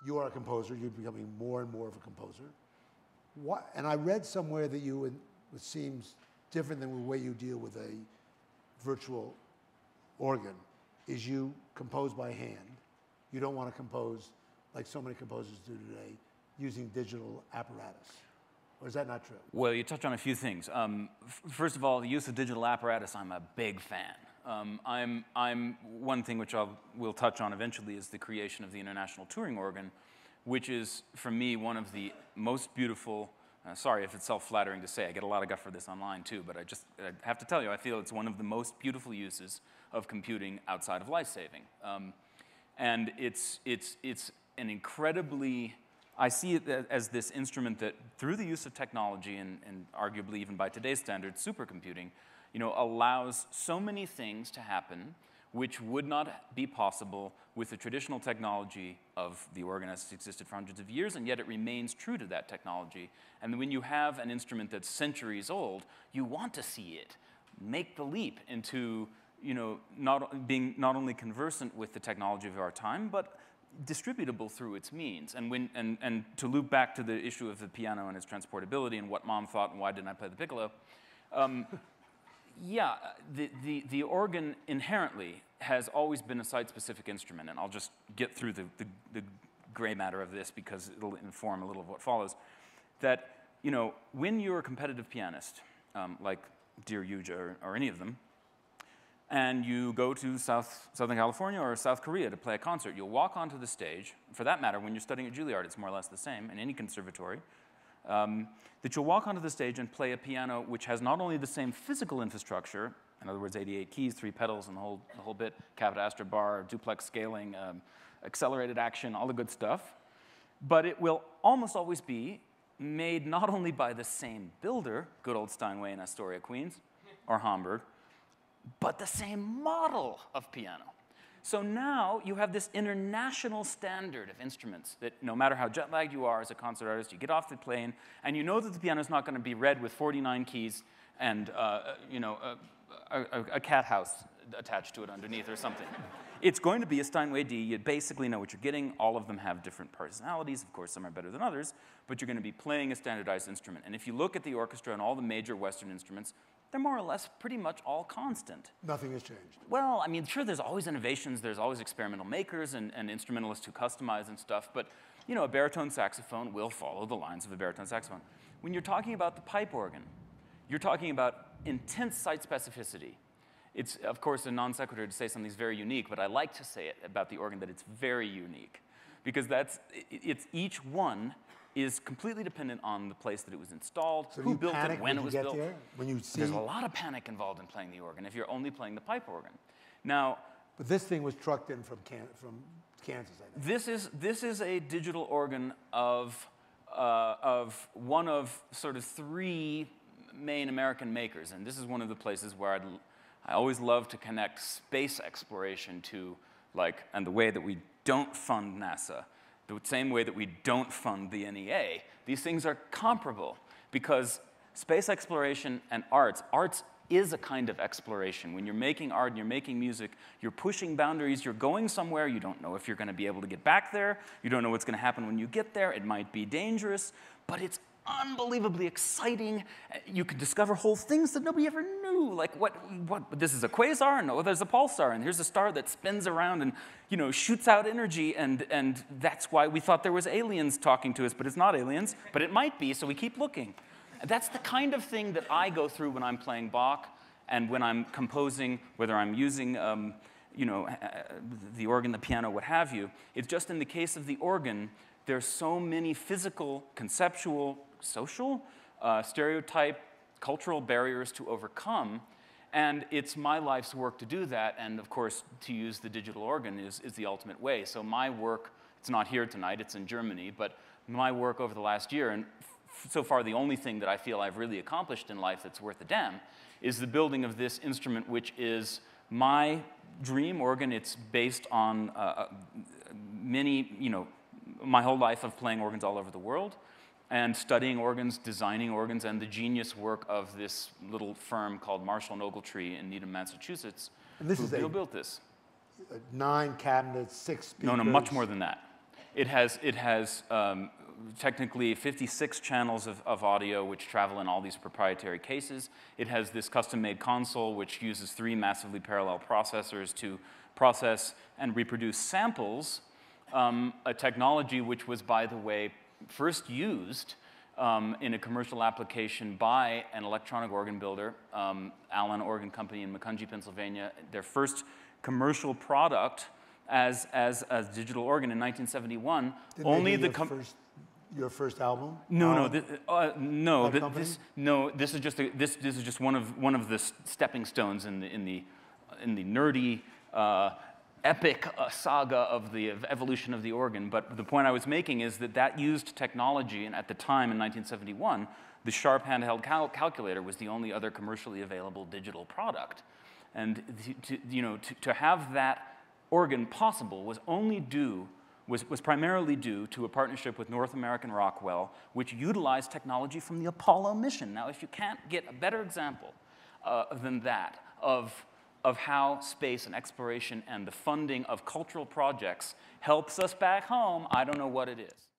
you are a composer. You're becoming more and more of a composer. And I read somewhere that you, it seems different than the way you deal with a virtual organ, is you compose by hand. You don't want to compose like so many composers do today, using digital apparatus. Or is that not true? Well, you touch on a few things. First of all, the use of digital apparatus, I'm a big fan. One thing which we'll touch on eventually is the creation of the International Touring Organ, which is, for me, one of the most beautiful, sorry if it's self-flattering to say, I get a lot of guff for this online too, but I have to tell you, I feel it's one of the most beautiful uses of computing outside of life-saving. And it's an incredibly, I see it as this instrument that, through the use of technology and arguably even by today's standards, supercomputing, allows so many things to happen which would not be possible with the traditional technology of the organ as it's existed for hundreds of years, and yet it remains true to that technology. And when you have an instrument that's centuries old, you want to see it make the leap into being not only conversant with the technology of our time, but distributable through its means. And to loop back to the issue of the piano and its transportability and what Mom thought and why didn't I play the piccolo, yeah, the organ inherently has always been a site-specific instrument, and I'll just get through the gray matter of this because it'll inform a little of what follows. That, when you're a competitive pianist, like Dear Yuja or any of them, and you go to Southern California or South Korea to play a concert, you'll walk onto the stage. For that matter, when you're studying at Juilliard, it's more or less the same in any conservatory. That you'll walk onto the stage and play a piano which has not only the same physical infrastructure, in other words, 88 keys, 3 pedals, and the whole bit, capita, astra, bar, duplex scaling, accelerated action, all the good stuff, but it will almost always be made not only by the same builder, good old Steinway in Astoria, Queens, or Hamburg, but the same model of piano. So now you have this international standard of instruments that no matter how jet-lagged you are as a concert artist, you get off the plane and you know that the piano is not going to be read with 49 keys and a cat house attached to it underneath or something. It's going to be a Steinway D. You basically know what you're getting. All of them have different personalities. Of course, some are better than others, but you're going to be playing a standardized instrument. And if you look at the orchestra and all the major Western instruments, they're more or less pretty much all constant. Nothing has changed. Well, I mean, sure, there's always innovations. There's always experimental makers and instrumentalists who customize and stuff. But, a baritone saxophone will follow the lines of a baritone saxophone. When you're talking about the pipe organ, you're talking about intense site specificity. It's, of course, a non sequitur to say something's very unique, but I like to say it about the organ that it's very unique. Because each one is completely dependent on the place that it was installed, so who built it, when it was built. When you see, there's a lot of panic involved in playing the organ if you're only playing the pipe organ. Now, but this thing was trucked in from Kansas, I think. This is a digital organ of one of sort of 3 main American makers, and this is one of the places where I always love to connect space exploration to, and the way that we don't fund NASA, the same way that we don't fund the NEA. These things are comparable because space exploration and arts is a kind of exploration. When you're making art and you're making music, you're pushing boundaries, you're going somewhere, you don't know if you're going to be able to get back there, you don't know what's going to happen when you get there, it might be dangerous, but it's unbelievably exciting. You can discover whole things that nobody ever knew, like what this is a quasar, no, there's a pulsar, and here's a star that spins around and shoots out energy, and that's why we thought there was aliens talking to us, but it's not aliens, but it might be, so we keep looking. That's the kind of thing that I go through when I'm playing Bach and when I'm composing, whether I'm using the organ, the piano, what have you. It's just in the case of the organ, there's so many physical, conceptual, social, stereotype, cultural barriers to overcome, and it's my life's work to do that, and of course, to use the digital organ is the ultimate way. So my work, it's not here tonight, it's in Germany, but my work over the last year, and so far the only thing that I feel I've really accomplished in life that's worth a damn, is the building of this instrument, which is my dream organ. It's based on my whole life of playing organs all over the world and studying organs, designing organs, and the genius work of this little firm called Marshall & Ogletree in Needham, Massachusetts, and this who built this. 9 cabinets, 6 speakers. No, much more than that. It has technically 56 channels of audio which travel in all these proprietary cases. It has this custom-made console which uses 3 massively parallel processors to process and reproduce samples, a technology which was, by the way, first used in a commercial application by an electronic organ builder, Allen Organ Company in Macungie, Pennsylvania. Their first commercial product as a digital organ in 1971. Didn't only the your first album? No, this is just one of the stepping stones in the nerdy epic saga of the evolution of the organ. But the point I was making is that used technology, and at the time in 1971, the Sharp handheld calculator was the only other commercially available digital product. And to have that organ possible was primarily due to a partnership with North American Rockwell, which utilized technology from the Apollo mission. Now, if you can't get a better example than that of how space and exploration and the funding of cultural projects helps us back home, I don't know what it is.